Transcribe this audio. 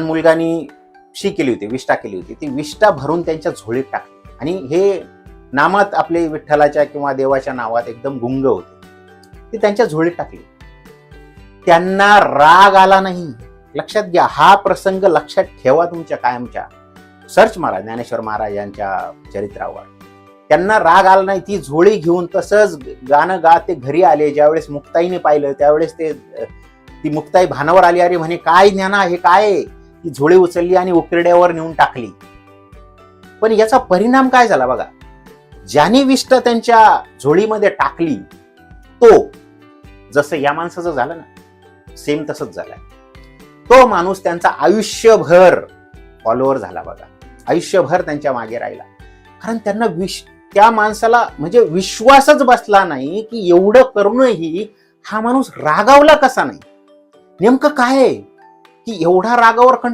मुलगानी शी केली होती, विष्ठा केली होती, ती विष्ठा भरून त्यांच्या झोळीत टाकली. आणि हे नामात आपले विठ्ठलाच्या किंवा देवाच्या नावात एकदम गुंग होते, ती त्यांच्या झोळीत टाकली. त्यांना राग आला नाही. लक्षात घ्या, हा प्रसंग लक्षात ठेवा तुमच्या कायमच्या. सर्च मारा ज्ञानेश्वर महाराजांच्या चरित्रावर. त्यांना राग आला नाही. ती झोळी घेऊन तसंच गाणं गात ते घरी आले. ज्यावेळेस मुक्ताईने पाहिलं त्यावेळेस ती मुक्ताई भानावर आली. अरे म्हणे, काय ज्ञाना, हे काय? ती झोळी उचलली आणि उकिरड्यावर नेऊन टाकली. पण याचा परिणाम काय झाला बघा. ज्याने विष्ठा त्यांच्या झोळीमध्ये टाकली तो, जसं या माणसाचं झालं ना, सेम तसंच झालं. तो माणूस त्यांचा आयुष्यभर फॉलोअर झाला बघा. आयुष्यभर त्यांच्या मागे राहिला. कारण त्यांना त्या माणसाला म्हणजे विश्वासच बसला नाही की एवढं करूनही हा माणूस रागावला कसा नाही. नेमकं काय आहे की एवढा रागावर